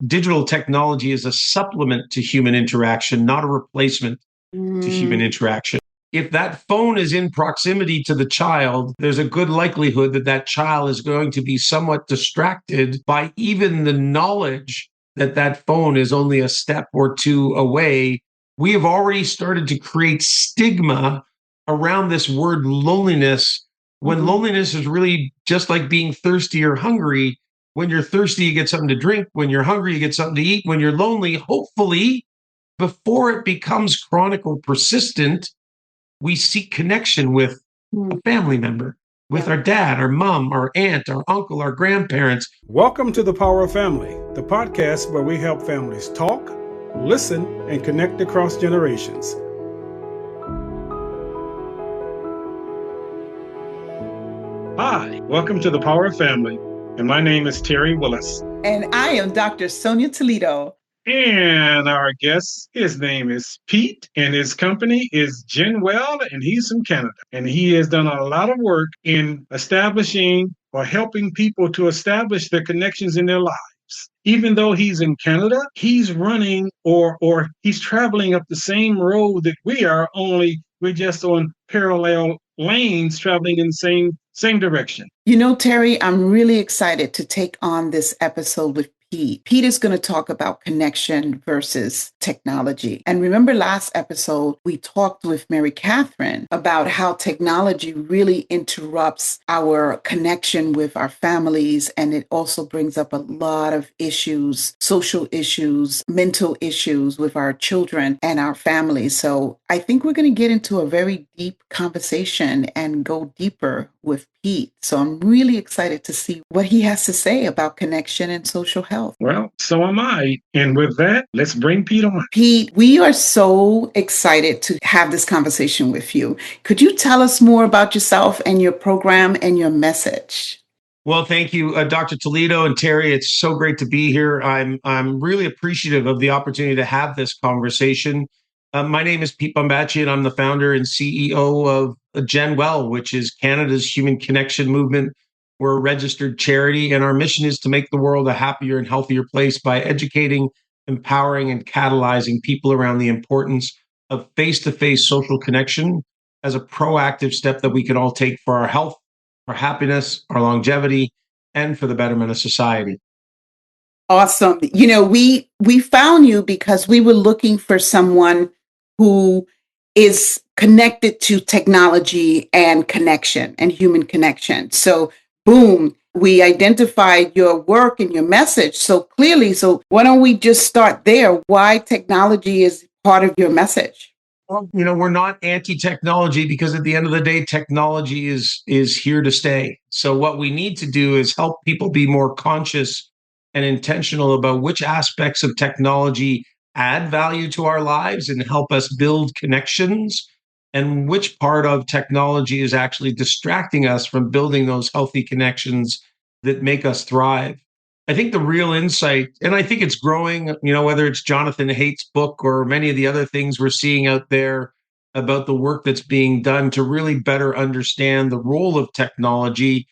digital technology is a supplement to human interaction, not a replacement to human interaction. If that phone is in proximity to the child, there's a good likelihood that that child is going to be somewhat distracted by even the knowledge that that phone is only a step or two away. We have already started to create stigma around this word loneliness, when loneliness is really just like being thirsty or hungry. When you're thirsty, you get something to drink. When you're hungry, you get something to eat. When you're lonely, hopefully, before it becomes chronic or persistent, we seek connection with a family member, with our dad, our mom, our aunt, our uncle, our grandparents. Welcome to The Power of Family, the podcast where we help families talk, listen, and connect across generations. Hi, welcome to The Power of Family, and my name is Terry Willis. And I am Dr. Sonia Toledo. And our guest, his name is Pete, and his company is Genwell, and he's from Canada. And he has done a lot of work in establishing or helping people to establish their connections in their lives. Even though he's in Canada, he's running or he's traveling up the same road that we are, only we're just on parallel lanes traveling in the same direction. You know, Terry, I'm really excited to take on this episode with Pete. Pete is going to talk about connection versus technology. And remember last episode, we talked with Mary Catherine about how technology really interrupts our connection with our families. And it also brings up a lot of issues, social issues, mental issues with our children and our families. So I think we're going to get into a very deep conversation and go deeper with Pete. So I'm really excited to see what he has to say about connection and social health. Well, so am I. And with that, let's bring Pete on. Pete, we are so excited to have this conversation with you. Could you tell us more about yourself and your program and your message? Well, thank you, Dr. Toledo and Terry. It's so great to be here. I'm really appreciative of the opportunity to have this conversation. My name is Pete Bombachi, and I'm the founder and CEO of Genwell, which is Canada's human connection movement. We're a registered charity, and our mission is to make the world a happier and healthier place by educating, empowering, and catalyzing people around the importance of face-to-face social connection as a proactive step that we can all take for our health, our happiness, our longevity, and for the betterment of society. Awesome. You know, we found you because we were looking for someone who is connected to technology and connection and human connection. So, boom, we identified your work and your message so clearly. So why don't we just start there? Why technology is part of your message? Well, you know, we're not anti-technology because at the end of the day, technology is here to stay. So what we need to do is help people be more conscious and intentional about which aspects of technology add value to our lives and help us build connections, and which part of technology is actually distracting us from building those healthy connections that make us thrive. I think the real insight, and I think it's growing, you know, whether it's Jonathan Haidt's book or many of the other things we're seeing out there about the work that's being done to really better understand the role of technology,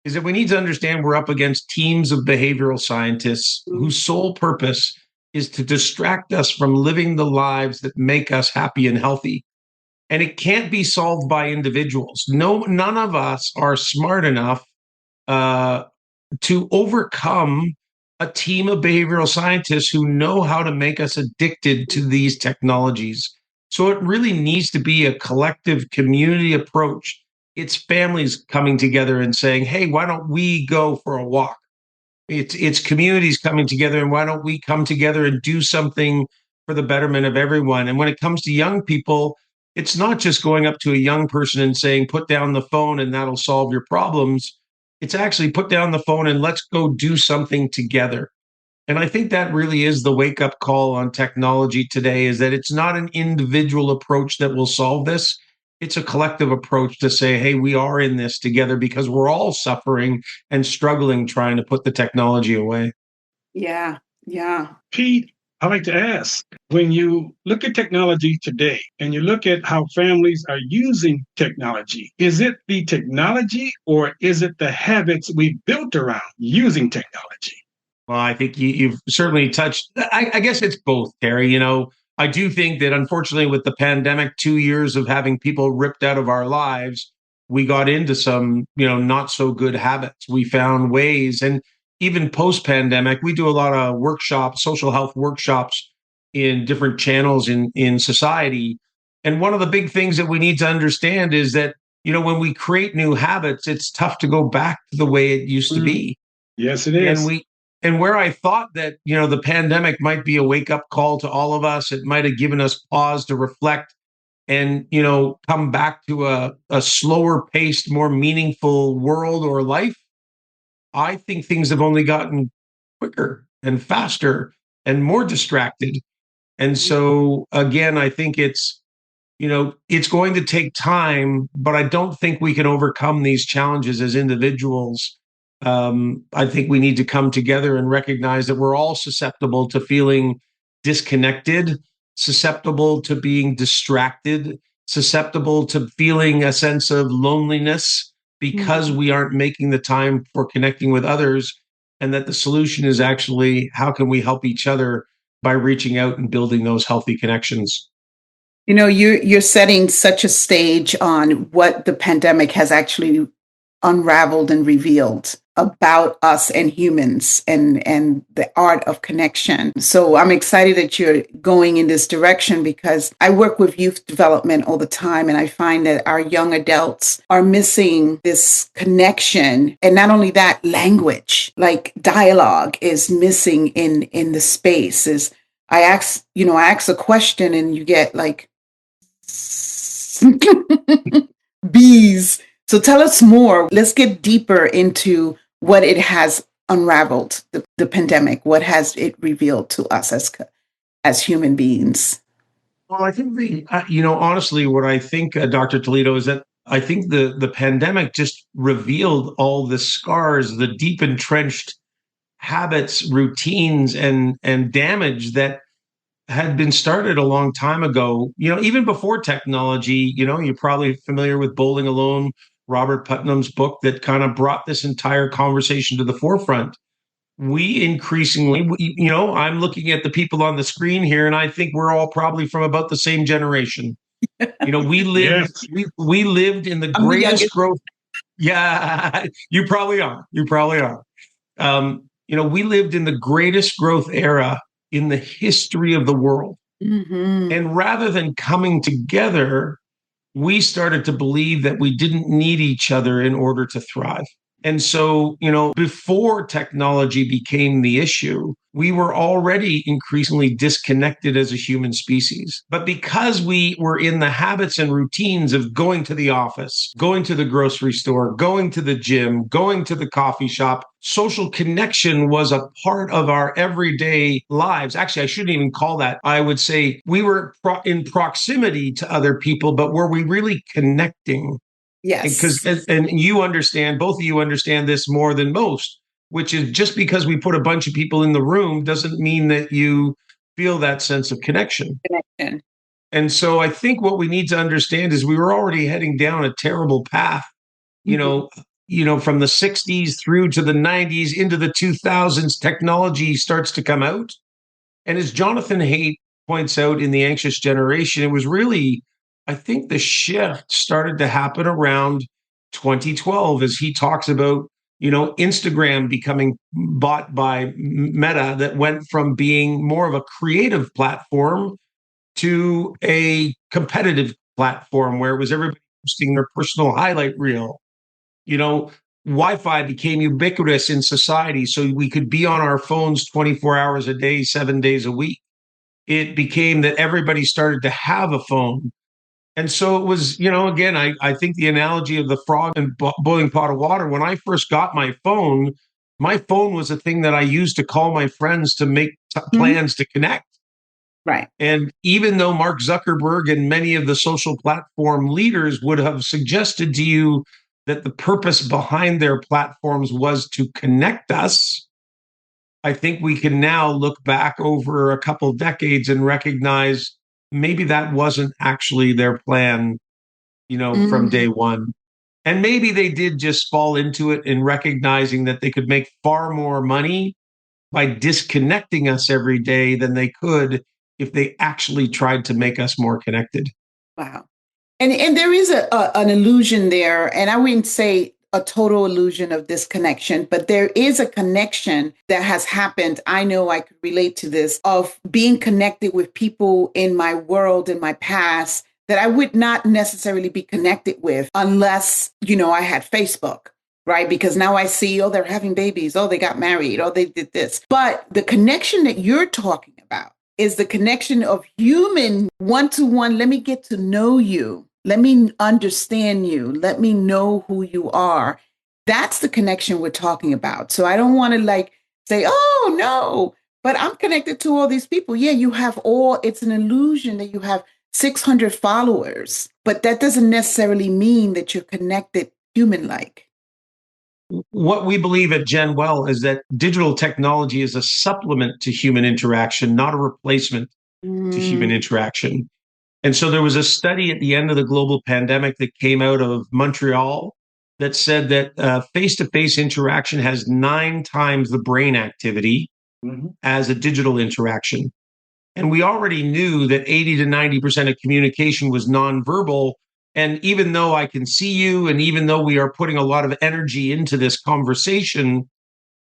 is that we need to understand we're up against teams of behavioral scientists whose sole purpose is to distract us from living the lives that make us happy and healthy. And it can't be solved by individuals. None of us are smart enough to overcome a team of behavioral scientists who know how to make us addicted to these technologies. So it really needs to be a collective community approach. It's families coming together and saying, hey, why don't we go for a walk? It's communities coming together, and why don't we come together and do something for the betterment of everyone? And when it comes to young people, it's not just going up to a young person and saying, put down the phone and that'll solve your problems. It's actually put down the phone and let's go do something together. And I think that really is the wake-up call on technology today, is that it's not an individual approach that will solve this. It's a collective approach to say, hey, we are in this together because we're all suffering and struggling trying to put the technology away. Yeah. Pete, I'd like to ask, when you look at technology today and you look at how families are using technology, is it the technology or is it the habits we built around using technology? Well, I think you've certainly touched. I guess it's both, Terry. I do think that unfortunately, with the pandemic, 2 years of having people ripped out of our lives, we got into some, not so good habits. We found ways, and even post pandemic, we do a lot of workshops, social health workshops in different channels in society. And one of the big things that we need to understand is that, when we create new habits, it's tough to go back to the way it used to Mm. be. Yes, it And is. we and where I thought that, the pandemic might be a wake up call to all of us, it might have given us pause to reflect and, come back to a slower paced, more meaningful world or life. I think things have only gotten quicker and faster and more distracted. And so again, I think it's going to take time, but I don't think we can overcome these challenges as individuals. I think we need to come together and recognize that we're all susceptible to feeling disconnected, susceptible to being distracted, susceptible to feeling a sense of loneliness because we aren't making the time for connecting with others. And that the solution is actually how can we help each other by reaching out and building those healthy connections. You're setting such a stage on what the pandemic has actually unraveled and revealed about us and humans and the art of connection. So I'm excited that you're going in this direction because I work with youth development all the time and I find that our young adults are missing this connection, and not only that, language, like dialogue is missing in the space. Is I ask a question and you get like bees. So tell us more. Let's get deeper into what it has unraveled, the pandemic. What has it revealed to us as human beings? Well, I think honestly, what I think, Dr. Toledo, is that I think the pandemic just revealed all the scars, the deep entrenched habits, routines, and damage that had been started a long time ago. Even before technology. You're probably familiar with Bowling Alone, Robert Putnam's book that kind of brought this entire conversation to the forefront. We increasingly, I'm looking at the people on the screen here, and I think we're all probably from about the same generation. We lived, Yes. we lived in the I'm the greatest youngest. growth. Yeah, you probably are. You probably are. We lived in the greatest growth era in the history of the world. Mm-hmm. And rather than coming together, we started to believe that we didn't need each other in order to thrive. And so, before technology became the issue, we were already increasingly disconnected as a human species. But because we were in the habits and routines of going to the office, going to the grocery store, going to the gym, going to the coffee shop, social connection was a part of our everyday lives. Actually, I shouldn't even call that. I would say we were in proximity to other people, but were we really connecting? Because Yes. and you understand, both of you understand this more than most, which is just because we put a bunch of people in the room doesn't mean that you feel that sense of connection. Connection. And so I think what we need to understand is we were already heading down a terrible path, you Mm-hmm. know, from the 60s through to the 90s into the 2000s, technology starts to come out. And as Jonathan Haidt points out in The Anxious Generation, it was really, I think the shift started to happen around 2012 as he talks about, Instagram becoming bought by Meta, that went from being more of a creative platform to a competitive platform where it was everybody posting their personal highlight reel. You know, Wi-Fi became ubiquitous in society, so we could be on our phones 24 hours a day, 7 days a week. It became that everybody started to have a phone. And so it was, again, I think the analogy of the frog and boiling pot of water. When I first got my phone was a thing that I used to call my friends to make Mm-hmm. plans to connect. Right. And even though Mark Zuckerberg and many of the social platform leaders would have suggested to you that the purpose behind their platforms was to connect us, I think we can now look back over a couple of decades and recognize maybe that wasn't actually their plan, from day Mm-hmm. one. And maybe they did just fall into it in recognizing that they could make far more money by disconnecting us every day than they could if they actually tried to make us more connected. Wow. And there is an illusion there, and I wouldn't say a total illusion of disconnection, but there is a connection that has happened. I know I could relate to this, of being connected with people in my world, in my past, that I would not necessarily be connected with unless, I had Facebook, right? Because now I see, oh, they're having babies. Oh, they got married. Oh, they did this. But the connection that you're talking about is the connection of human one-to-one. Let me get to know you. Let me understand you. Let me know who you are. That's the connection we're talking about. So I don't want to say, oh, no, but I'm connected to all these people. Yeah, it's an illusion that you have 600 followers, but that doesn't necessarily mean that you're connected human-like. What we believe at Gen Well is that digital technology is a supplement to human interaction, not a replacement to human interaction. And so there was a study at the end of the global pandemic that came out of Montreal that said that face-to-face interaction has 9 times the brain activity as a digital interaction. And we already knew that 80 to 90% of communication was nonverbal. And even though I can see you, and even though we are putting a lot of energy into this conversation,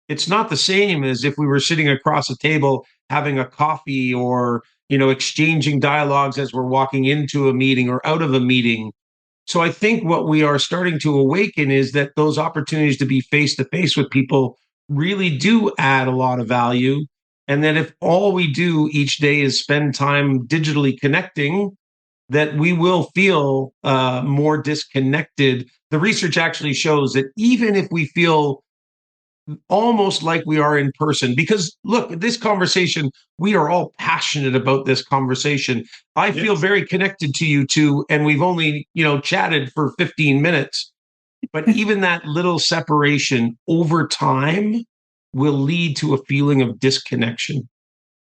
it's not the same as if we were sitting across a table having a coffee, or exchanging dialogues as we're walking into a meeting or out of a meeting. So I think what we are starting to awaken is that those opportunities to be face to face with people really do add a lot of value. And that if all we do each day is spend time digitally connecting, that we will feel more disconnected. The research actually shows that even if we feel almost like we are in person, because look, this conversation, we are all passionate about this conversation. I feel very connected to you too, and we've only chatted for 15 minutes, but even that little separation over time will lead to a feeling of disconnection.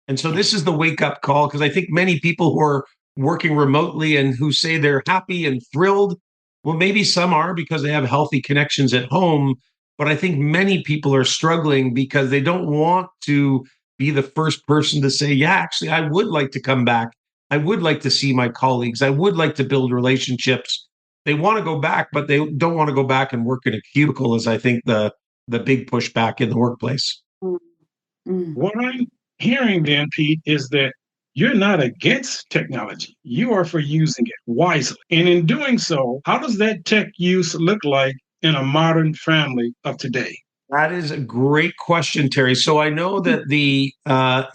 And so this is the wake up call, because I think many people who are working remotely and who say they're happy and thrilled, well, maybe some are because they have healthy connections at home. But I think many people are struggling because they don't want to be the first person to say, yeah, actually, I would like to come back. I would like to see my colleagues. I would like to build relationships. They want to go back, but they don't want to go back and work in a cubicle, is I think the big pushback in the workplace. Mm. What I'm hearing then, Pete, is that you're not against technology. You are for using it wisely. And in doing so, how does that tech use look like in a modern family of today? That is a great question, Terry. So I know that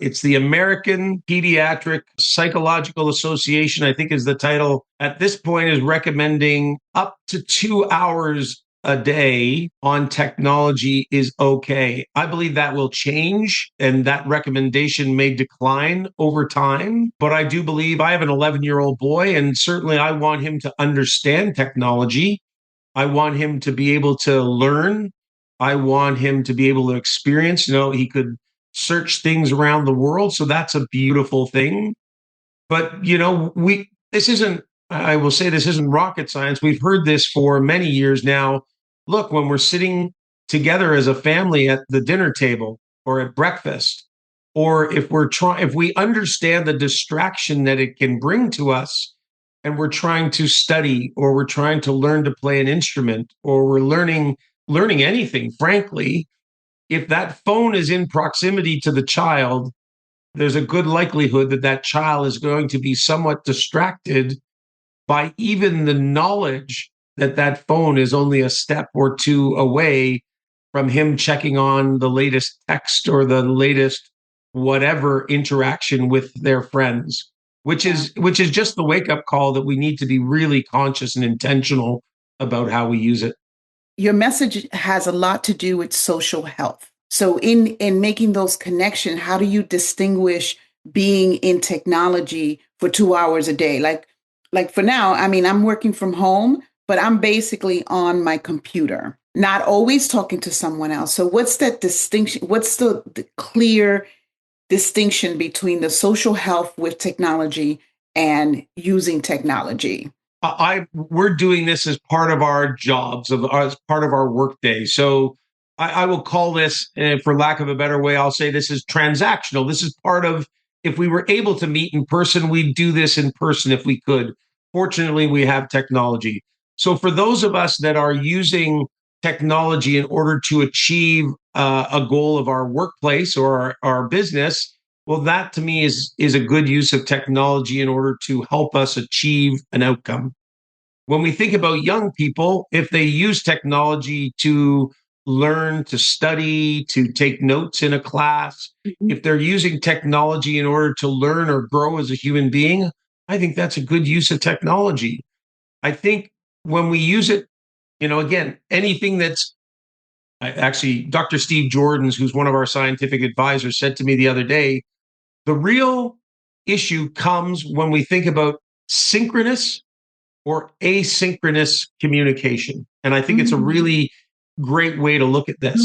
it's the American Pediatric Psychological Association, I think is the title, at this point is recommending up to 2 hours a day on technology is okay. I believe that will change, and that recommendation may decline over time. But I do believe, I have an 11-year-old boy, and certainly I want him to understand technology. I want him to be able to learn. I want him to be able to experience. He could search things around the world. So that's a beautiful thing. But, this isn't, I will say, this isn't rocket science. We've heard this for many years now. Look, when we're sitting together as a family at the dinner table or at breakfast, or if we understand the distraction that it can bring to us, and we're trying to study, or we're trying to learn to play an instrument, or we're learning anything, frankly, if that phone is in proximity to the child, there's a good likelihood that that child is going to be somewhat distracted by even the knowledge that that phone is only a step or two away from him checking on the latest text or the latest whatever interaction with their friends, which is just the wake up call that we need to be really conscious and intentional about how we use it. Your message has a lot to do with social health. So in making those connections, how do you distinguish being in technology for 2 hours a day? Like for now, I mean, I'm working from home, but I'm basically on my computer, not always talking to someone else. So what's that distinction? What's the clear distinction between the social health with technology and using technology? We're doing this as part of our jobs, as part of our workday. So I will call this, for lack of a better way, I'll say this is transactional. This is part of, if we were able to meet in person, we'd do this in person if we could. Fortunately, we have technology. So for those of us that are using technology in order to achieve a goal of our workplace or our business, well, that to me is a good use of technology in order to help us achieve an outcome. When we think about young people, if they use technology to learn, to study, to take notes in a class, if they're using technology in order to learn or grow as a human being, I think that's a good use of technology. I think when we use it, again, anything that's actually Dr. Steve Jordans, who's one of our scientific advisors, said to me the other day, the real issue comes when we think about synchronous or asynchronous communication. And I think it's a really great way to look at this.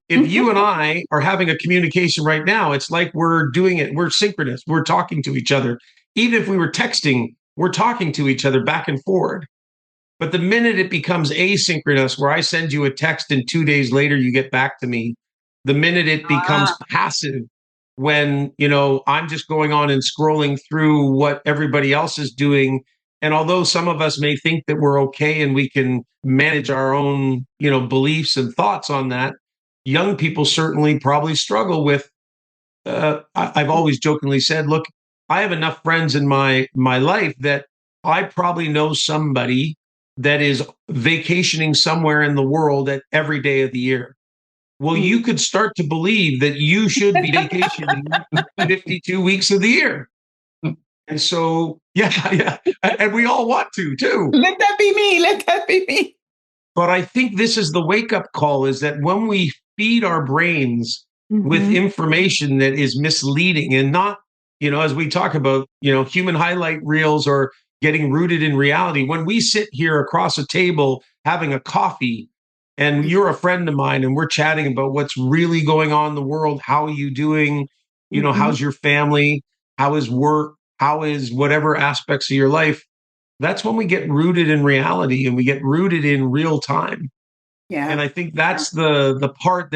If you and I are having a communication right now, it's like we're doing it, we're synchronous, we're talking to each other. Even if we were texting, we're talking to each other back and forward. But the minute it becomes asynchronous, where I send you a text and 2 days later you get back to me, the minute it becomes passive, when, I'm just going on and scrolling through what everybody else is doing. And although some of us may think that we're okay and we can manage our own, beliefs and thoughts on that, young people certainly probably struggle with. I've always jokingly said, look, I have enough friends in my life that I probably know somebody that is vacationing somewhere in the world at every day of the year. Well, you could start to believe that you should be vacationing 52 weeks of the year. And so, yeah. And we all want to, too. Let that be me. Let that be me. But I think this is the wake-up call, is that when we feed our brains with information that is misleading and not, as we talk about, human highlight reels or getting rooted in reality, when we sit here across a table having a coffee and you're a friend of mine and we're chatting about what's really going on in the world, how are you doing? How's your family? How is work? How is whatever aspects of your life? That's when we get rooted in reality and we get rooted in real time. Yeah. And I think that's the part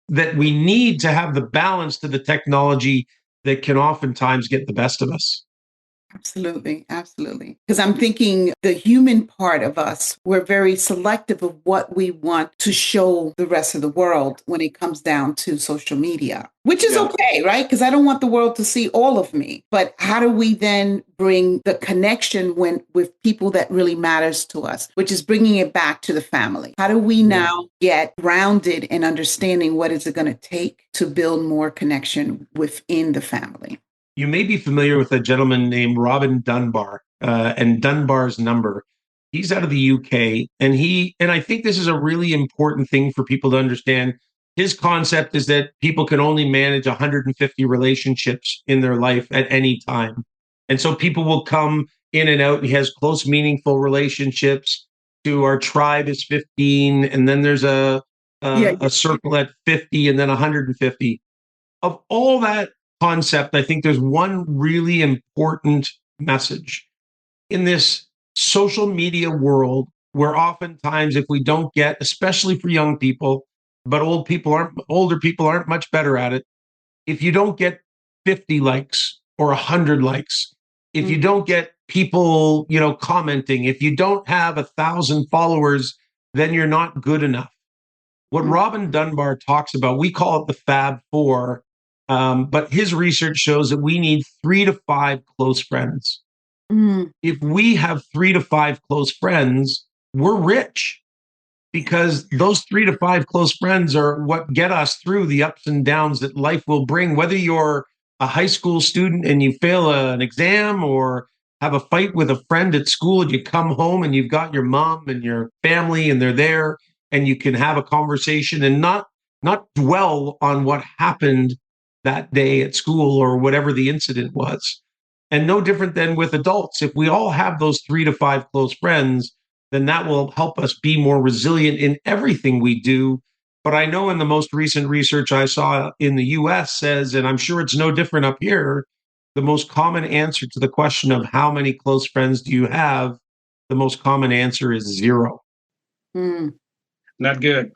that we need to have the balance to the technology that can oftentimes get the best of us. Absolutely. Absolutely. Because I'm thinking the human part of us, we're very selective of what we want to show the rest of the world when it comes down to social media, which is okay, right? Because I don't want the world to see all of me. But how do we then bring the connection with people that really matters to us, which is bringing it back to the family? How do we now get grounded in understanding what is it going to take to build more connection within the family? You may be familiar with a gentleman named Robin Dunbar, and Dunbar's number. He's out of the UK, and I think this is a really important thing for people to understand. His concept is that people can only manage 150 relationships in their life at any time. And so people will come in and out. He has close, meaningful relationships. To our tribe is 15, and then there's a circle at 50, and then 150. Of all that concept, I think there's one really important message in this social media world, where oftentimes if we don't get, especially for young people, but older people aren't much better at it. If you don't get 50 likes or 100 likes, if you don't get people, commenting, if you don't have 1,000 followers, then you're not good enough. What Robin Dunbar talks about, we call it the Fab Four. But his research shows that we need 3 to 5 close friends. If we have 3 to 5 close friends, we're rich, because those 3 to 5 close friends are what get us through the ups and downs that life will bring. Whether you're a high school student and you fail an exam, or have a fight with a friend at school and you come home and you've got your mom and your family and they're there, and you can have a conversation and not dwell on what happened that day at school or whatever the incident was. And no different than with adults. If we all have those 3 to 5 close friends, then that will help us be more resilient in everything we do. But I know in the most recent research I saw in the US says, and I'm sure it's no different up here, the most common answer to the question of how many close friends do you have, the most common answer is 0. Not good.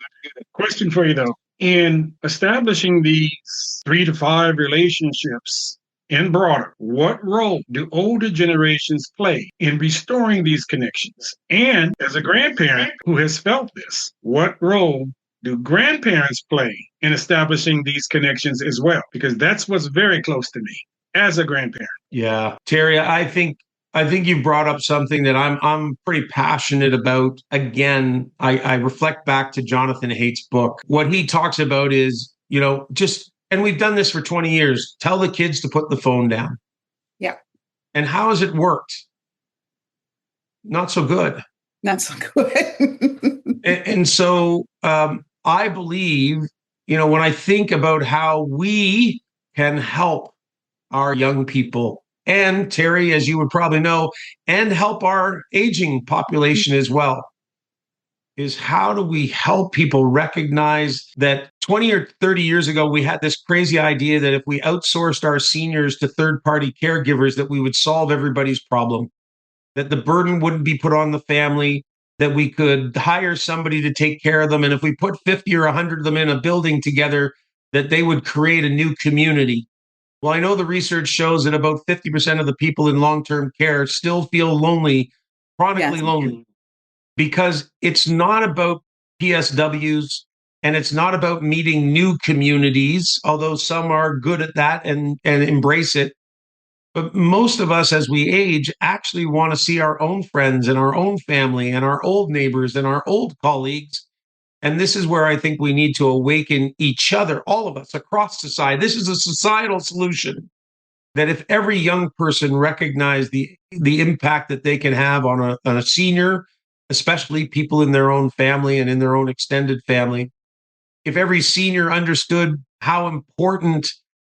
Question for you though. In establishing these 3 to 5 relationships and broader, what role do older generations play in restoring these connections? And as a grandparent who has felt this, what role do grandparents play in establishing these connections as well? Because that's what's very close to me as a grandparent. Yeah, Terry, I think you brought up something that I'm pretty passionate about. Again, I reflect back to Jonathan Haidt's book. What he talks about is, just, and we've done this for 20 years, tell the kids to put the phone down. Yeah. And how has it worked? Not so good. Not so good. And so I believe, when I think about how we can help our young people, and Terry, as you would probably know, and help our aging population as well, is how do we help people recognize that 20 or 30 years ago, we had this crazy idea that if we outsourced our seniors to third-party caregivers, that we would solve everybody's problem, that the burden wouldn't be put on the family, that we could hire somebody to take care of them. And if we put 50 or 100 of them in a building together, that they would create a new community. Well, I know the research shows that about 50% of the people in long-term care still feel lonely, chronically lonely, because it's not about PSWs and it's not about meeting new communities, although some are good at that and embrace it. But most of us, as we age, actually want to see our own friends and our own family and our old neighbors and our old colleagues. And this is where I think we need to awaken each other, all of us across society. This is a societal solution that if every young person recognized the impact that they can have on a senior, especially people in their own family and in their own extended family, if every senior understood how important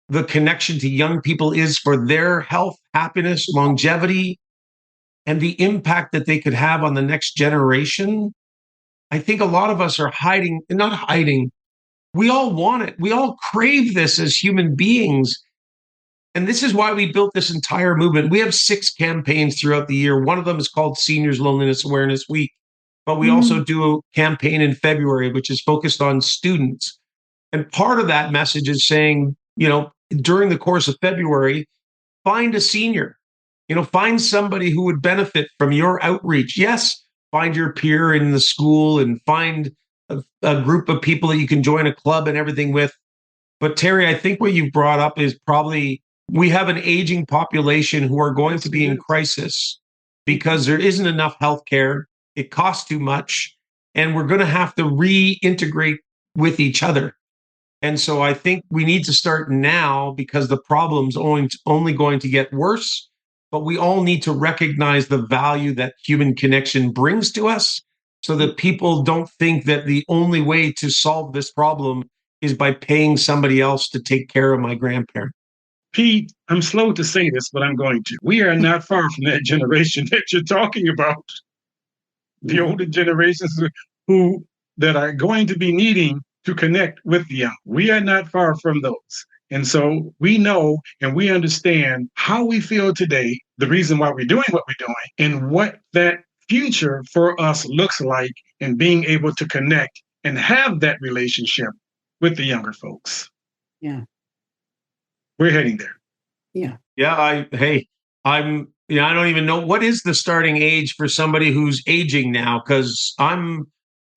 the connection to young people is for their health, happiness, longevity, and the impact that they could have on the next generation, I think a lot of us are not hiding. We all want it. We all crave this as human beings. And this is why we built this entire movement. We have 6 campaigns throughout the year. One of them is called Seniors Loneliness Awareness Week. But we also do a campaign in February, which is focused on students. And part of that message is saying, during the course of February, find a senior, find somebody who would benefit from your outreach. Yes, find your peer in the school and find a group of people that you can join a club and everything with. But Terry, I think what you brought up is probably we have an aging population who are going to be in crisis because there isn't enough healthcare. It costs too much, and we're going to have to reintegrate with each other. And so I think we need to start now because the problem's only going to get worse. But we all need to recognize the value that human connection brings to us so that people don't think that the only way to solve this problem is by paying somebody else to take care of my grandparent. Pete, I'm slow to say this, but I'm going to. We are not far from that generation that you're talking about. The older generations that are going to be needing to connect with the young. We are not far from those. And so we know and we understand how we feel today, the reason why we're doing what we're doing, and what that future for us looks like, and being able to connect and have that relationship with the younger folks. Yeah. We're heading there. Yeah. Yeah. I don't even know what is the starting age for somebody who's aging now, because I'm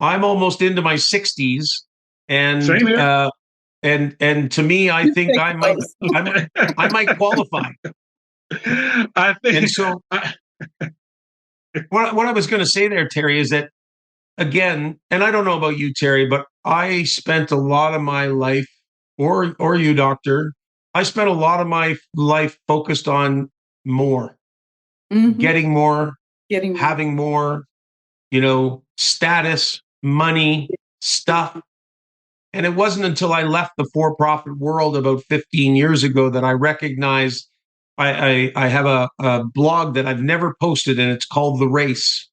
almost into my 60s, and Same here. And to me, I think I might qualify. I think. And so, what I was going to say there, Terry, is that again, and I don't know about you, Terry, but I spent a lot of my life, or you, doctor, I spent a lot of my life focused on more, getting more, having more, status, money, stuff. And it wasn't until I left the for-profit world about 15 years ago that I recognized I have a blog that I've never posted, and it's called The Race,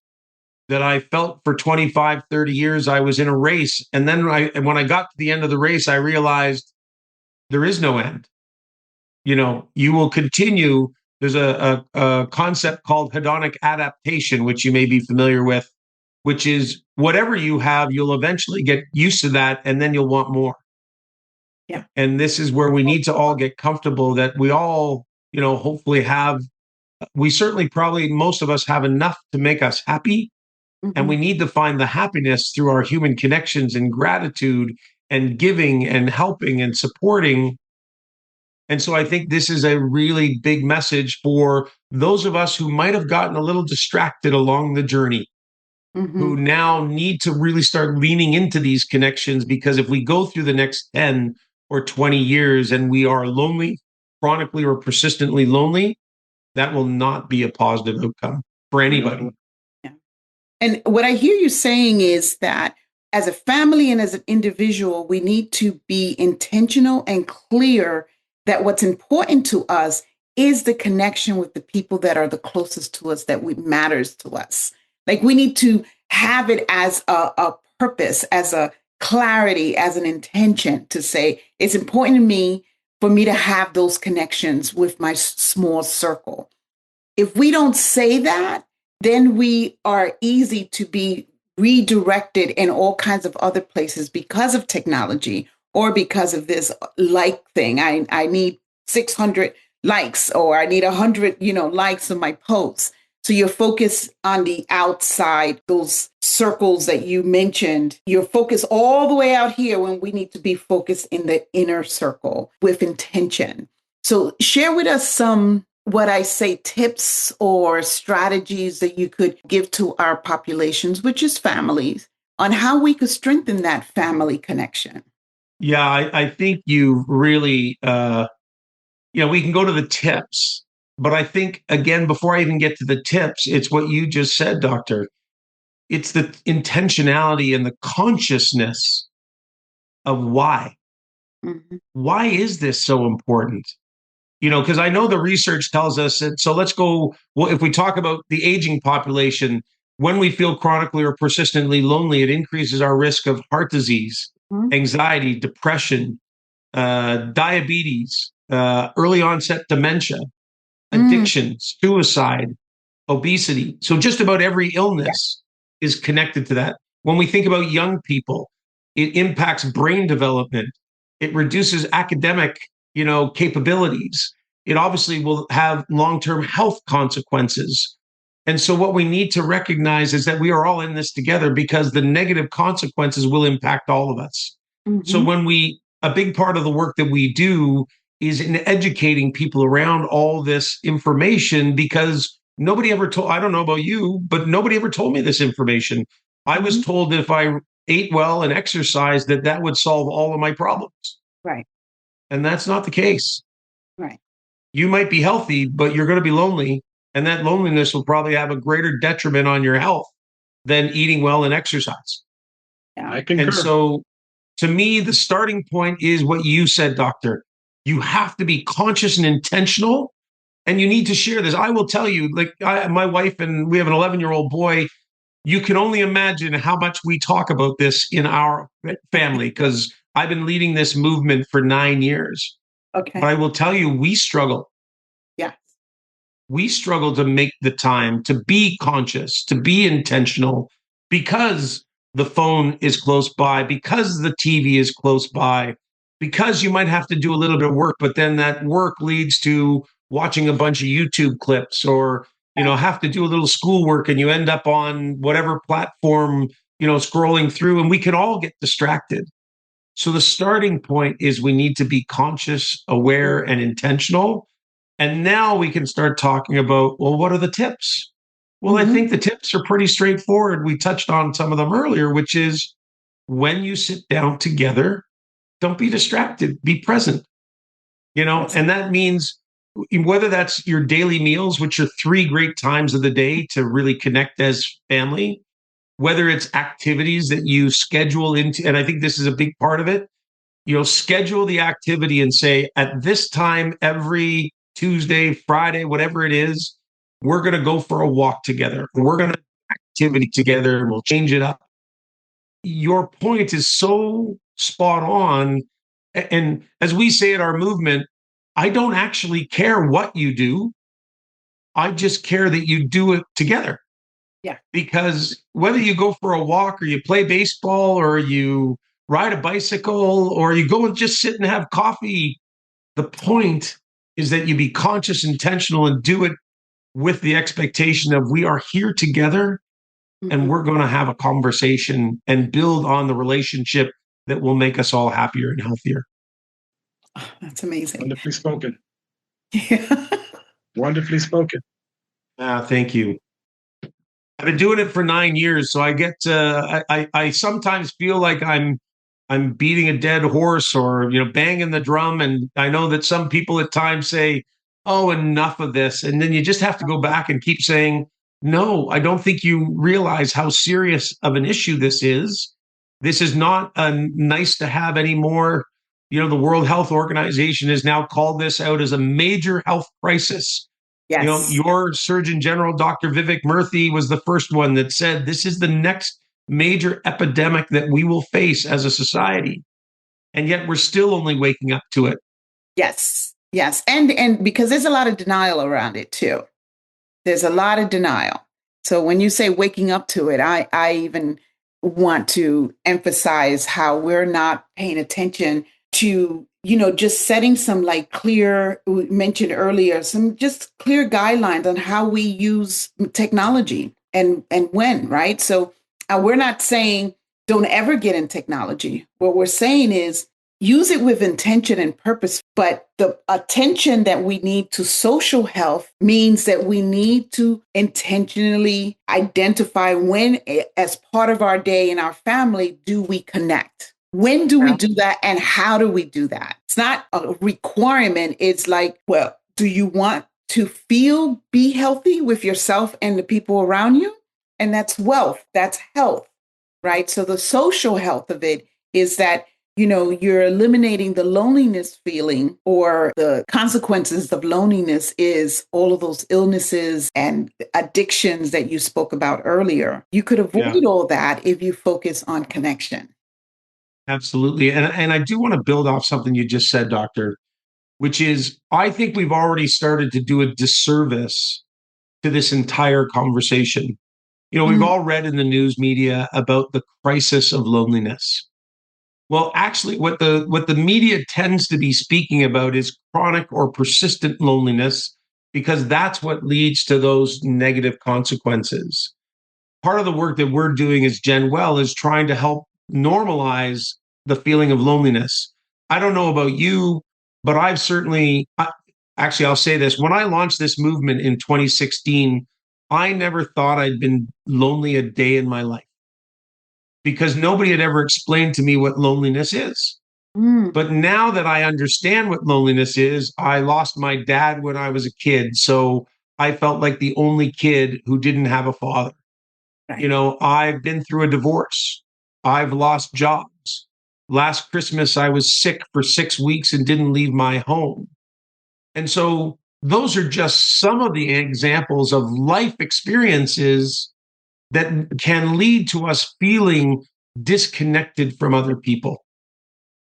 that I felt for 25, 30 years I was in a race. And then when I got to the end of the race, I realized there is no end. You will continue. There's a concept called hedonic adaptation, which you may be familiar with, which is whatever you have, you'll eventually get used to that and then you'll want more. Yeah. And this is where we need to all get comfortable that we all, hopefully we certainly probably most of us have enough to make us happy. And we need to find the happiness through our human connections and gratitude and giving and helping and supporting. And so I think this is a really big message for those of us who might have gotten a little distracted along the journey, who now need to really start leaning into these connections, because if we go through the next 10 or 20 years and we are lonely, chronically or persistently lonely, that will not be a positive outcome for anybody. Yeah. And what I hear you saying is that as a family and as an individual, we need to be intentional and clear that what's important to us is the connection with the people that are the closest to us, that matters to us. Like, we need to have it as a purpose, as a clarity, as an intention to say, it's important to me for me to have those connections with my small circle. If we don't say that, then we are easy to be redirected in all kinds of other places because of technology or because of this like thing. I need 600 likes, or I need 100, likes on my posts. So you're focused on the outside, those circles that you mentioned. You're focused all the way out here when we need to be focused in the inner circle with intention. So share with us some, what I say, tips or strategies that you could give to our populations, which is families, on how we could strengthen that family connection. Yeah, I think you really, we can go to the tips, but I think, again, before I even get to the tips, it's what you just said, Doctor. It's the intentionality and the consciousness of why. Why is this so important? Because I know the research tells us that. So let's go. Well, if we talk about the aging population, when we feel chronically or persistently lonely, it increases our risk of heart disease, anxiety, depression, diabetes, early onset dementia, addiction, suicide, obesity. So just about every illness is connected to that. When we think about young people, it impacts brain development. It reduces academic, capabilities. It obviously will have long-term health consequences. And so what we need to recognize is that we are all in this together, because the negative consequences will impact all of us. So a big part of the work that we do is in educating people around all this information, because nobody ever told, I don't know about you, but nobody ever told me this information. I was told that if I ate well and exercised, that would solve all of my problems. Right. And that's not the case. Right. You might be healthy, but you're going to be lonely. And that loneliness will probably have a greater detriment on your health than eating well and exercise. Yeah. I concur. And so, to me, the starting point is what you said, Doctor. You have to be conscious and intentional, and you need to share this. I will tell you, like, my wife and we have an 11-year-old boy. You can only imagine how much we talk about this in our family, because I've been leading this movement for 9 years. Okay. But I will tell you, we struggle. Yeah. We struggle to make the time to be conscious, to be intentional, because the phone is close by, because the TV is close by, because you might have to do a little bit of work, but then that work leads to watching a bunch of YouTube clips, or have to do a little schoolwork, and you end up on whatever platform, scrolling through, and we can all get distracted. So the starting point is we need to be conscious, aware, and intentional. And now we can start talking about, well, what are the tips? Well, I think the tips are pretty straightforward. We touched on some of them earlier, which is, when you sit down together, don't be distracted, be present. And that means, whether that's your daily meals, which are 3 great times of the day to really connect as family, whether it's activities that you schedule into, and I think this is a big part of it, schedule the activity and say, at this time, every Tuesday, Friday, whatever it is, we're going to go for a walk together. We're going to do activity together, and we'll change it up. Your point is so spot on. And as we say at our movement, I don't actually care what you do. I just care that you do it together. Yeah. Because whether you go for a walk or you play baseball or you ride a bicycle or you go and just sit and have coffee, the point is that you be conscious, intentional, and do it with the expectation of we are here together and Mhm. we're going to have a conversation and build on the relationship that will make us all happier and healthier. Oh, that's amazing. Wonderfully spoken. Yeah. Wonderfully spoken. Thank you. I've been doing it for 9 years, so I get I sometimes feel like I'm beating a dead horse or banging the drum, and I know that some people at times say, "Oh, enough of this," and then you just have to go back and keep saying, "No, I don't think you realize how serious of an issue this is. This is not a nice to have anymore." The World Health Organization has now called this out as a major health crisis. Yes. Your Surgeon General, Dr. Vivek Murthy, was the first one that said this is the next major epidemic that we will face as a society. And yet we're still only waking up to it. Yes. Yes. And because there's a lot of denial around it too. There's a lot of denial. So when you say waking up to it, I even want to emphasize how we're not paying attention to, just setting some like clear, we mentioned earlier, some just clear guidelines on how we use technology and when, right? So we're not saying don't ever get in technology. What we're saying is use it with intention and purpose. But the attention that we need to social health means that we need to intentionally identify when, as part of our day in our family, do we connect? When do we do that? And how do we do that? It's not a requirement. It's like, well, do you want to be healthy with yourself and the people around you? And that's wealth, that's health, right? So the social health of it is that you're eliminating the loneliness feeling, or the consequences of loneliness is all of those illnesses and addictions that you spoke about earlier. You could Yeah, avoid all that if you focus on connection. absolutely. And I do want to build off something you just said, Doctor, which is I think we've already started to do a disservice to this entire conversation. We've Mm, all read in the news media about the crisis of loneliness. Well, actually, what the media tends to be speaking about is chronic or persistent loneliness, because that's what leads to those negative consequences. Part of the work that we're doing as Gen Well is trying to help normalize the feeling of loneliness. I don't know about you, but I've certainly, actually, I'll say this. When I launched this movement in 2016, I never thought I'd been lonely a day in my life because nobody had ever explained to me what loneliness is. mm, But now that I understand what loneliness is, I lost my dad when I was a kid. So I felt like the only kid who didn't have a father. right. I've been through a divorce. I've lost jobs. Last Christmas, I was sick for 6 weeks and didn't leave my home. And so those are just some of the examples of life experiences that can lead to us feeling disconnected from other people.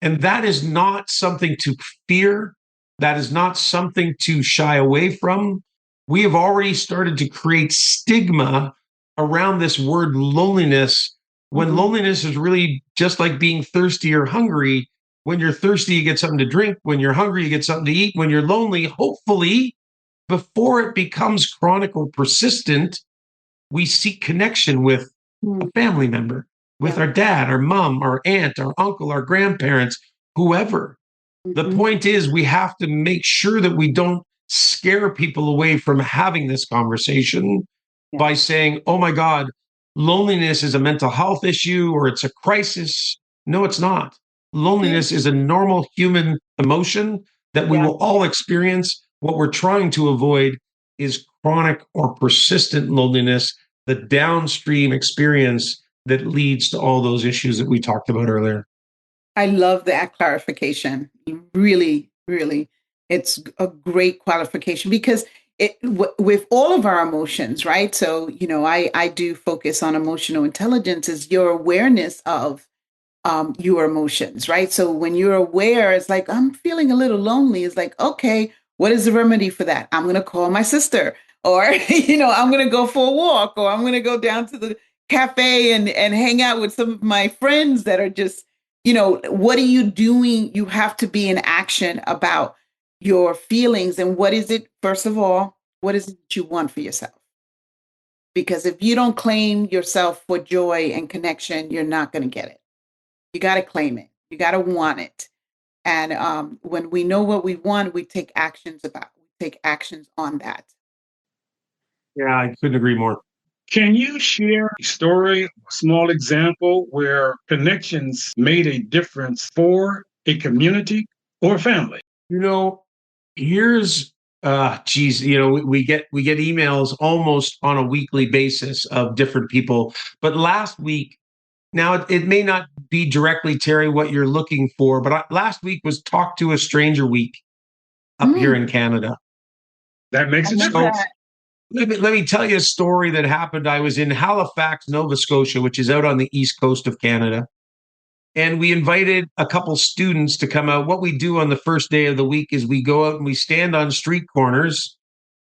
And that is not something to fear. That is not something to shy away from. We have already started to create stigma around this word loneliness, when Mhm. loneliness is really just like being thirsty or hungry. When you're thirsty, you get something to drink. When you're hungry, you get something to eat. When you're lonely, hopefully, before it becomes chronic or persistent, we seek connection with a Mm, family member, with yeah. our dad, our mom, our aunt, our uncle, our grandparents, whoever. The Mhm. point is, we have to make sure that we don't scare people away from having this conversation Yeah. by saying, oh my God, loneliness is a mental health issue or it's a crisis. No, it's not. Yeah. Loneliness is a normal human emotion that we Yeah. will all experience. What we're trying to avoid is chronic or persistent loneliness, the downstream experience that leads to all those issues that we talked about earlier. I love that clarification. Really, really, it's a great qualification because with all of our emotions, right? So, I do focus on emotional intelligence is your awareness of your emotions, right? So when you're aware, it's like, I'm feeling a little lonely. It's like, okay, what is the remedy for that? I'm going to call my sister. or, I'm going to go for a walk, or I'm going to go down to the cafe and hang out with some of my friends that are just, what are you doing? You have to be in action about your feelings. And what is it, first of all, what is it that you want for yourself? Because if you don't claim yourself for joy and connection, you're not going to get it. You got to claim it. You got to want it. And when we know what we want, we take actions on that. Yeah, I couldn't agree more. Can you share a story, a small example where connections made a difference for a community or family? Here's geez, we get emails almost on a weekly basis of different people. But last week, now it may not be directly, Terry, what you're looking for, but last week was Talk to a Stranger Week up here in Canada. That makes a difference. Let me tell you a story that happened. I was in Halifax, Nova Scotia, which is out on the east coast of Canada. And we invited a couple students to come out. What we do on the first day of the week is we go out and we stand on street corners.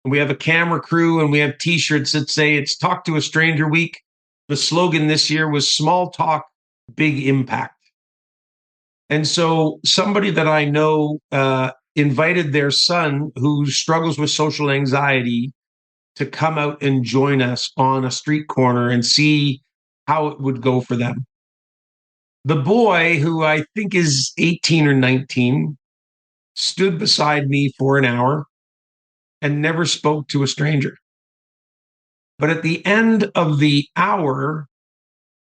And we have a camera crew and we have T-shirts that say it's Talk to a Stranger Week. The slogan this year was Small Talk, Big Impact. And so somebody that I know invited their son who struggles with social anxiety to come out and join us on a street corner and see how it would go for them. The boy, who I think is 18 or 19, stood beside me for an hour and never spoke to a stranger. But at the end of the hour,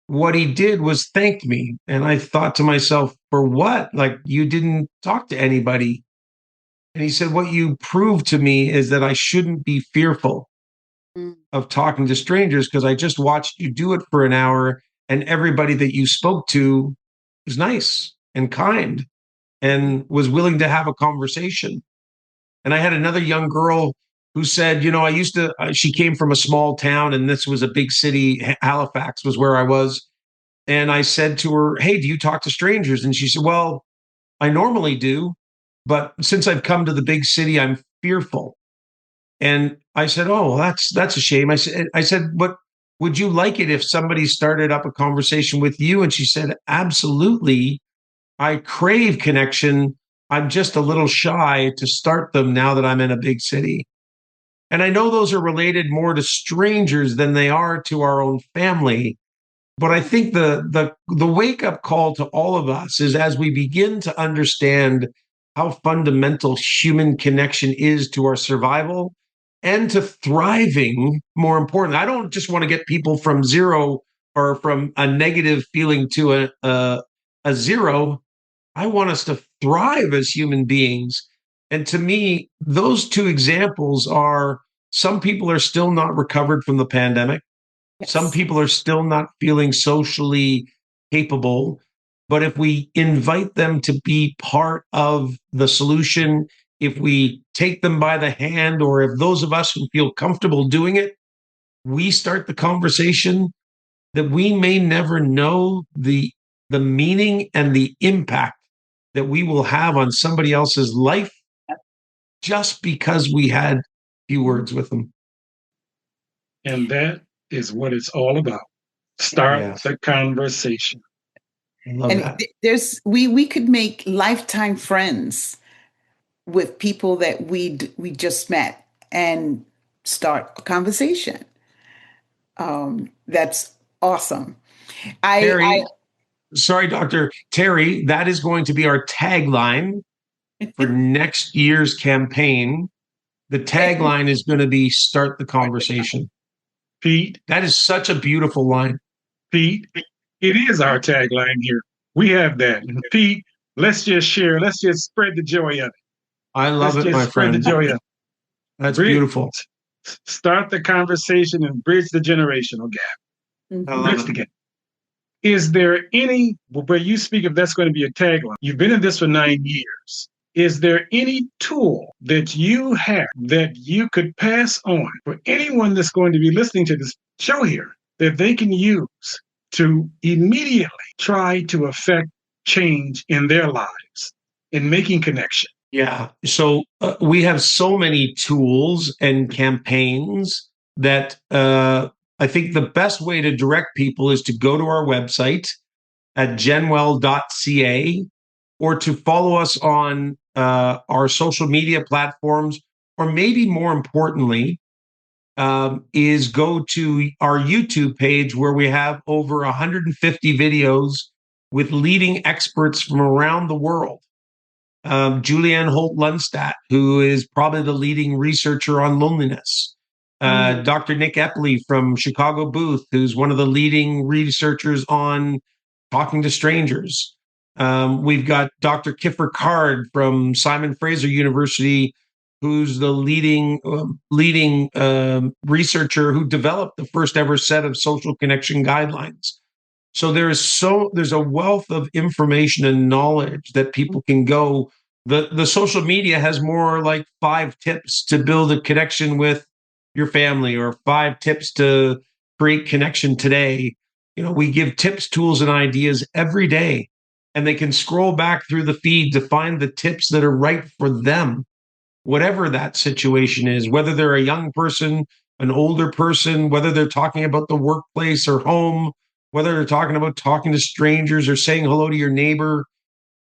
what he did was thank me. And I thought to myself, for what? Like, you didn't talk to anybody. And he said, what you proved to me is that I shouldn't be fearful of talking to strangers, because I just watched you do it for an hour and everybody that you spoke to was nice and kind and was willing to have a conversation. And I had another young girl who said, she came from a small town and this was a big city. Halifax was where I was. And I said to her, hey, do you talk to strangers? And she said, well, I normally do, but since I've come to the big city, I'm fearful. And I said, oh, well, that's a shame. I said, but would you like it if somebody started up a conversation with you? And she said, absolutely. I crave connection. I'm just a little shy to start them now that I'm in a big city. And I know those are related more to strangers than they are to our own family. But I think the wake up call to all of us is, as we begin to understand how fundamental human connection is to our survival and to thriving, more important. I don't just want to get people from zero or from a negative feeling to a zero. I want us to thrive as human beings. And to me, those two examples are, some people are still not recovered from the pandemic. Yes. Some people are still not feeling socially capable. But if we invite them to be part of the solution, if we take them by the hand, or if those of us who feel comfortable doing it, we start the conversation, that we may never know the meaning and the impact that we will have on somebody else's life just because we had a few words with them. And that is what it's all about. Start the conversation. I love that. We could make lifetime friends with people that we just met and start a conversation. That's awesome. Sorry, Dr. Terry, that is going to be our tagline for next year's campaign. The tagline is going to be "Start the conversation." Pete, that is such a beautiful line. Pete, it is our tagline here. We have that. Pete, let's just share. Let's just spread the joy of it. I love it, my friend. Spread the joy of it. That's beautiful. Start the conversation and bridge the generational gap. I love it. Is there any, where you speak of that's going to be a tagline, you've been in this for 9 years. Is there any tool that you have that you could pass on for anyone that's going to be listening to this show here that they can use to immediately try to affect change in their lives in making connection? Yeah. So we have so many tools and campaigns that I think the best way to direct people is to go to our website at genwell.ca or to follow us on our social media platforms, or maybe more importantly, is go to our YouTube page where we have over 150 videos with leading experts from around the world. Julianne Holt-Lundstadt, who is probably the leading researcher on loneliness. Dr. Nick Epley from Chicago Booth, who's one of the leading researchers on talking to strangers. We've got Dr. Kiffer Card from Simon Fraser University, who's the leading researcher who developed the first ever set of social connection guidelines. So there's a wealth of information and knowledge that people can go. The social media has more like 5 tips to build a connection with your family, or 5 tips to create connection today. We give tips, tools, and ideas every day, and they can scroll back through the feed to find the tips that are right for them, whatever that situation is, whether they're a young person, an older person, whether they're talking about the workplace or home, whether they're talking about talking to strangers or saying hello to your neighbor.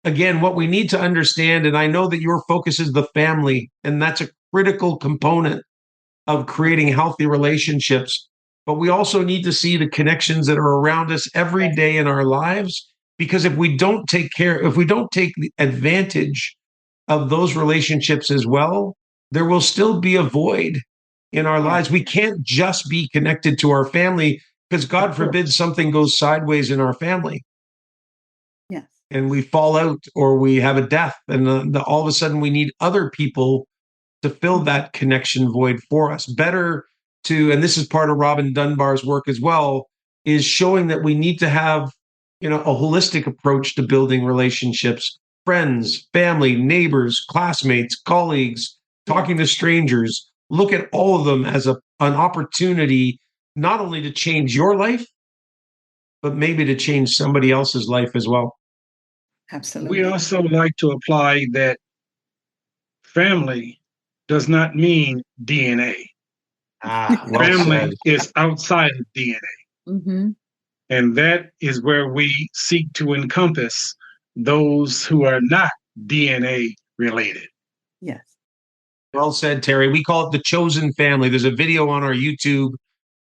Again, what we need to understand, and I know that your focus is the family, and that's a critical component of creating healthy relationships. But we also need to see the connections that are around us every day in our lives, because if we don't take advantage of those relationships as well, there will still be a void in our lives. We can't just be connected to our family, because God forbid something goes sideways in our family. Yes. And we fall out, or we have a death, and all of a sudden we need other people to fill that connection void for us. Better to, and this is part of Robin Dunbar's work as well, is showing that we need to have, a holistic approach to building relationships, friends, family, neighbors, classmates, colleagues, talking to strangers. Look at all of them as an opportunity, not only to change your life, but maybe to change somebody else's life as well. Absolutely. We also like to apply that family does not mean DNA. Well Family said. is outside of DNA. Mm-hmm. And that is where we seek to encompass those who are not DNA related. Yes. Well said, Terry. We call it the chosen family. There's a video on our YouTube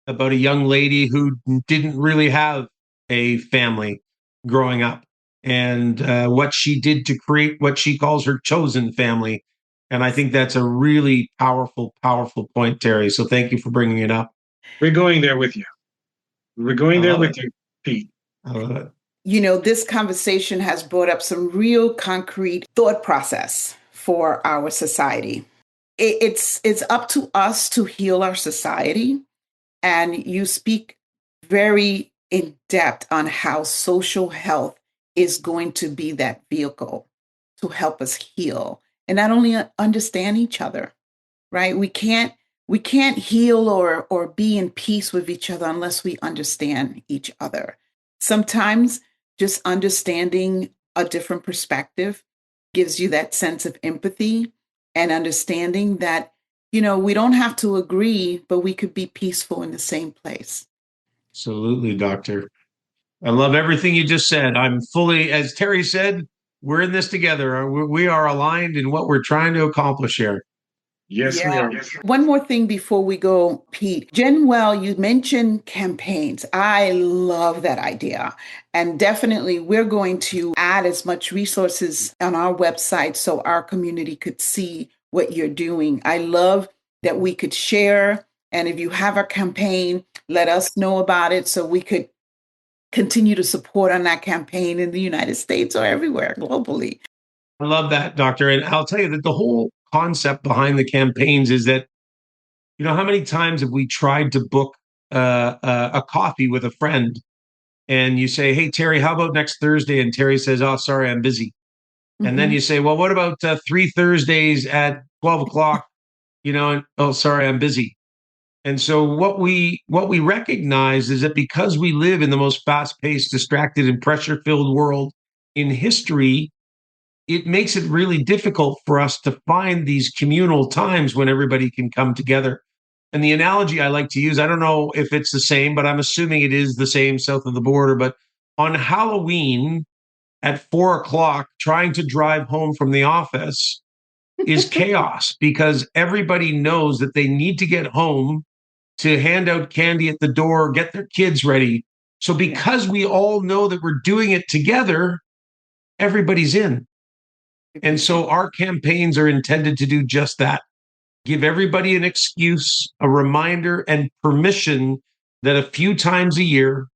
about a young lady who didn't really have a family growing up, and what she did to create what she calls her chosen family. And I think that's a really powerful, powerful point, Terry. So thank you for bringing it up. We're going there with you. We're going there with you, Pete. I love it. This conversation has brought up some real concrete thought process for our society. It's up to us to heal our society. And you speak very in depth on how social health is going to be that vehicle to help us heal and not only understand each other, right? We can't heal or be in peace with each other unless we understand each other. Sometimes just understanding a different perspective gives you that sense of empathy and understanding that, we don't have to agree, but we could be peaceful in the same place. Absolutely, Doctor. I love everything you just said. I'm fully, as Terry said, we're in this together. We are aligned in what we're trying to accomplish here. Yes, we are. One more thing before we go, Pete. Genwell, you mentioned campaigns. I love that idea. And definitely we're going to add as much resources on our website so our community could see what you're doing. I love that we could share. And if you have a campaign, let us know about it so we could continue to support on that campaign in the United States or everywhere globally. I love that, Doctor. And I'll tell you that the whole concept behind the campaigns is that, how many times have we tried to book a coffee with a friend, and you say, "Hey, Terry, how about next Thursday?" And Terry says, "Oh, sorry, I'm busy." And then you say, "Well, what about 3 Thursdays at 12 o'clock?" And, "Oh, sorry, I'm busy." And so what we recognize is that because we live in the most fast-paced, distracted, and pressure-filled world in history, it makes it really difficult for us to find these communal times when everybody can come together. And the analogy I like to use, I don't know if it's the same, but I'm assuming it is the same south of the border. But on Halloween at 4 o'clock, trying to drive home from the office is chaos because everybody knows that they need to get home to hand out candy at the door, get their kids ready. So because we all know that we're doing it together, everybody's in. And so our campaigns are intended to do just that. Give everybody an excuse, a reminder, and permission that a few times a year,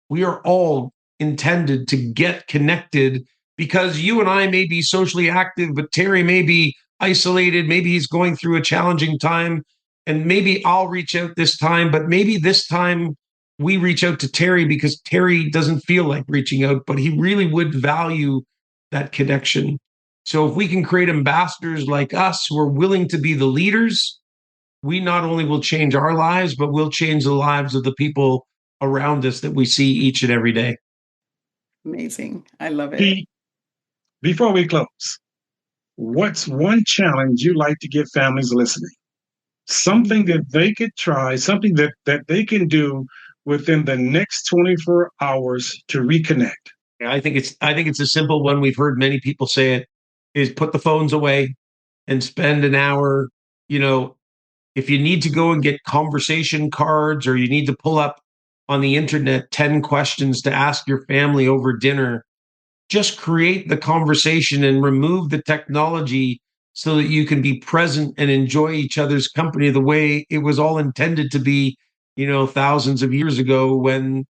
we are all intended to get connected because you and I may be socially active, but Terry may be isolated. Maybe he's going through a challenging time. And maybe I'll reach out this time, but maybe this time we reach out to Terry because Terry doesn't feel like reaching out, but he really would value that connection. So if we can create ambassadors like us who are willing to be the leaders, we not only will change our lives, but we'll change the lives of the people around us that we see each and every day. Amazing. I love it. Pete, before we close, what's one challenge you like to give families listening? Something that they could try, something that they can do within the next 24 hours to reconnect. I think it's a simple one. We've heard many people say it is put the phones away and spend an hour. If you need to go and get conversation cards or you need to pull up on the internet 10 questions to ask your family over dinner, just create the conversation and remove the technology so that you can be present and enjoy each other's company the way it was all intended to be, thousands of years ago when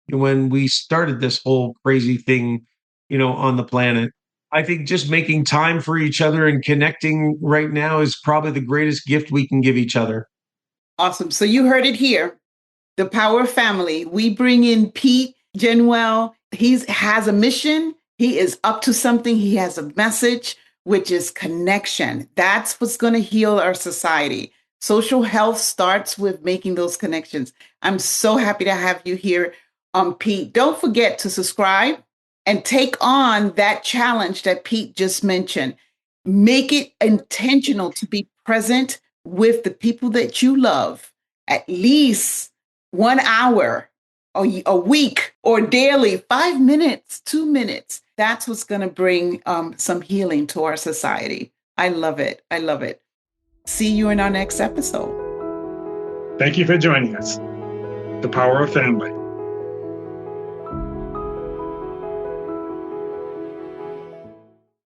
we started this whole crazy thing, on the planet. I think just making time for each other and connecting right now is probably the greatest gift we can give each other. Awesome. So you heard it here. The Power of Family. We bring in Pete Genwell. He has a mission. He is up to something. He has a message, which is connection. That's what's going to heal our society. Social health starts with making those connections. I'm so happy to have you here, Pete. Don't forget to subscribe and take on that challenge that Pete just mentioned. Make it intentional to be present with the people that you love at least 1 hour a week or daily, 5 minutes, 2 minutes. That's what's going to bring some healing to our society. I love it. I love it. See you in our next episode. Thank you for joining us. The Power of Family.